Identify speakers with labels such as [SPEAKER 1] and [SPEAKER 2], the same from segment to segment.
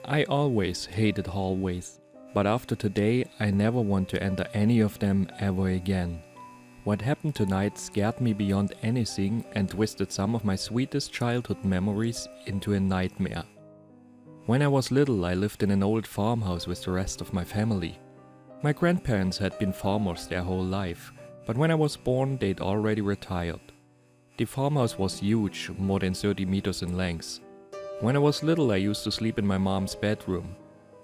[SPEAKER 1] I always hated hallways, but after today I never want to enter any of them ever again. What happened tonight scared me beyond anything and twisted some of my sweetest childhood memories into a nightmare. When I was little, I lived in an old farmhouse with the rest of my family. My grandparents had been farmers their whole life, but when I was born they'd already retired. The farmhouse was huge, more than 30 meters in length. When I was little I used to sleep in my mom's bedroom.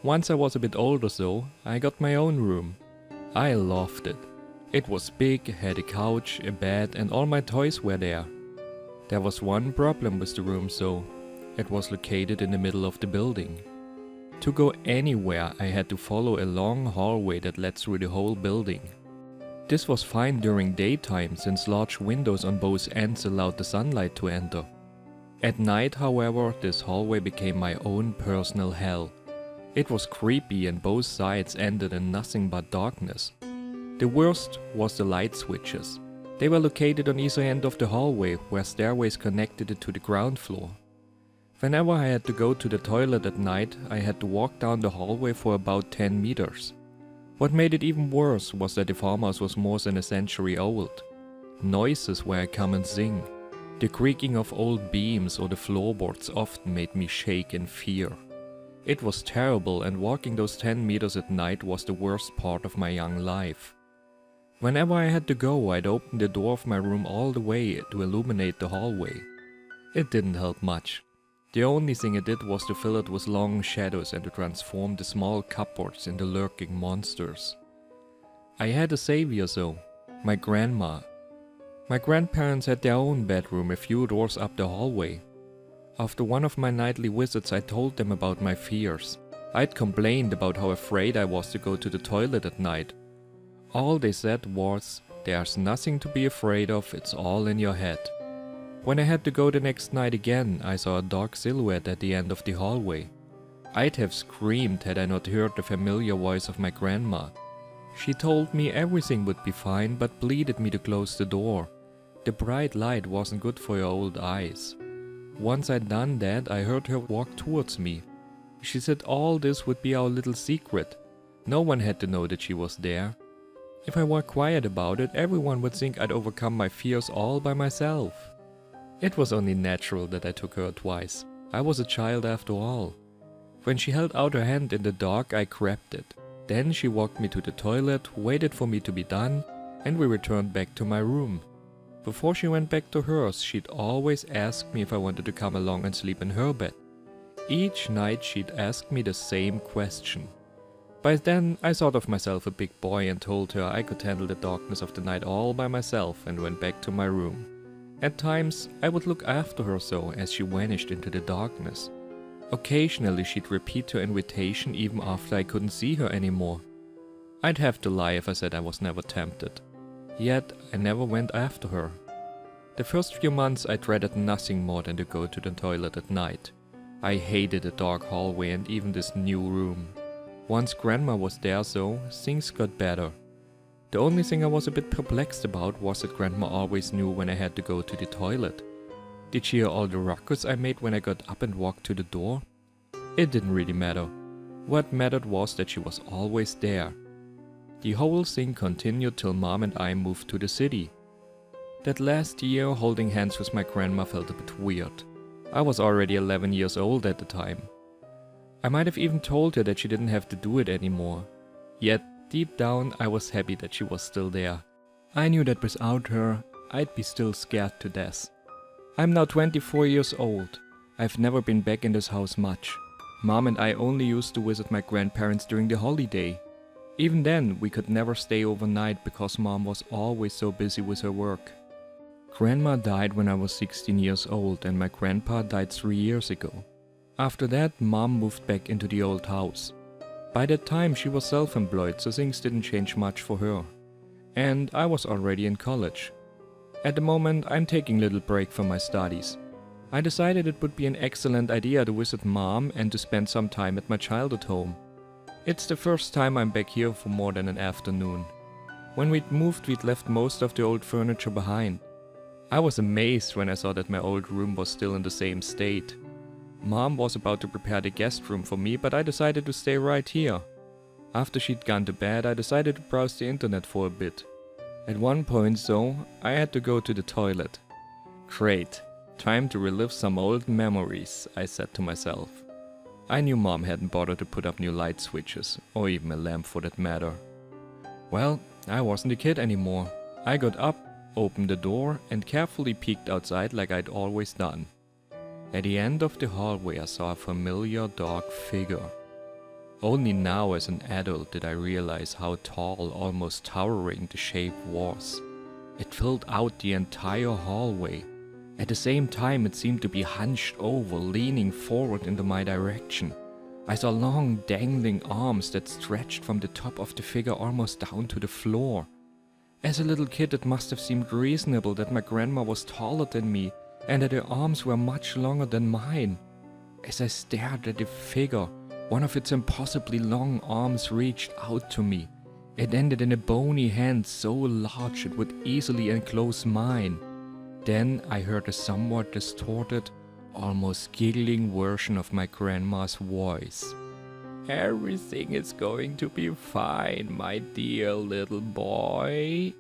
[SPEAKER 1] Once I was a bit older though, I got my own room. I loved it. It was big, had a couch, a bed and all my toys were there. There was one problem with the room though. It was located in the middle of the building. To go anywhere I had to follow a long hallway that led through the whole building. This was fine during daytime since large windows on both ends allowed the sunlight to enter. At night, however, this hallway became my own personal hell. It was creepy and both sides ended in nothing but darkness. The worst was the light switches. They were located on either end of the hallway where stairways connected it to the ground floor. Whenever I had to go to the toilet at night, I had to walk down the hallway for about 10 meters. What made it even worse was that the farmhouse was more than a century old. Noises were a common thing. The creaking of old beams or the floorboards often made me shake in fear. It was terrible, and walking those 10 meters at night was the worst part of my young life. Whenever I had to go, I'd open the door of my room all the way to illuminate the hallway. It didn't help much. The only thing it did was to fill it with long shadows and to transform the small cupboards into lurking monsters. I had a savior though, my grandma. My grandparents had their own bedroom a few doors up the hallway. After one of my nightly visits I told them about my fears. I'd complained about how afraid I was to go to the toilet at night. All they said was, "There's nothing to be afraid of, it's all in your head." When I had to go the next night again, I saw a dark silhouette at the end of the hallway. I'd have screamed had I not heard the familiar voice of my grandma. She told me everything would be fine but pleaded me to close the door. The bright light wasn't good for your old eyes. Once I'd done that, I heard her walk towards me. She said all this would be our little secret. No one had to know that she was there. If I were quiet about it, everyone would think I'd overcome my fears all by myself. It was only natural that I took her advice. I was a child after all. When she held out her hand in the dark, I grabbed it. Then she walked me to the toilet, waited for me to be done, and we returned back to my room. Before she went back to hers, she'd always ask me if I wanted to come along and sleep in her bed. Each night she'd ask me the same question. By then I thought of myself a big boy and told her I could handle the darkness of the night all by myself and went back to my room. At times I would look after her so as she vanished into the darkness. Occasionally she'd repeat her invitation even after I couldn't see her anymore. I'd have to lie if I said I was never tempted. Yet I never went after her. The first few months I dreaded nothing more than to go to the toilet at night. I hated the dark hallway and even this new room. Once Grandma was there though, things got better. The only thing I was a bit perplexed about was that Grandma always knew when I had to go to the toilet. Did she hear all the ruckus I made when I got up and walked to the door? It didn't really matter. What mattered was that she was always there. The whole thing continued till Mom and I moved to the city. That last year, holding hands with my grandma felt a bit weird. I was already 11 years old at the time. I might have even told her that she didn't have to do it anymore. Yet, deep down, I was happy that she was still there. I knew that without her, I'd be still scared to death. I'm now 24 years old. I've never been back in this house much. Mom and I only used to visit my grandparents during the holiday. Even then, we could never stay overnight because Mom was always so busy with her work. Grandma died when I was 16 years old and my grandpa died 3 years ago. After that, Mom moved back into the old house. By that time, she was self-employed, so things didn't change much for her. And I was already in college. At the moment, I'm taking a little break from my studies. I decided it would be an excellent idea to visit Mom and to spend some time at my childhood home. It's the first time I'm back here for more than an afternoon. When we'd moved, we'd left most of the old furniture behind. I was amazed when I saw that my old room was still in the same state. Mom was about to prepare the guest room for me, but I decided to stay right here. After she'd gone to bed, I decided to browse the internet for a bit. At one point though, I had to go to the toilet. Great, time to relive some old memories, I said to myself. I knew Mom hadn't bothered to put up new light switches, or even a lamp for that matter. Well, I wasn't a kid anymore. I got up, opened the door, and carefully peeked outside like I'd always done. At the end of the hallway I saw a familiar dark figure. Only now as an adult did I realize how tall, almost towering the shape was. It filled out the entire hallway. At the same time it seemed to be hunched over, leaning forward into my direction. I saw long dangling arms that stretched from the top of the figure almost down to the floor. As a little kid it must have seemed reasonable that my grandma was taller than me and that her arms were much longer than mine. As I stared at the figure, one of its impossibly long arms reached out to me. It ended in a bony hand so large it would easily enclose mine. Then I heard a somewhat distorted, almost giggling version of my grandma's voice. "Everything is going to be fine, my dear little boy."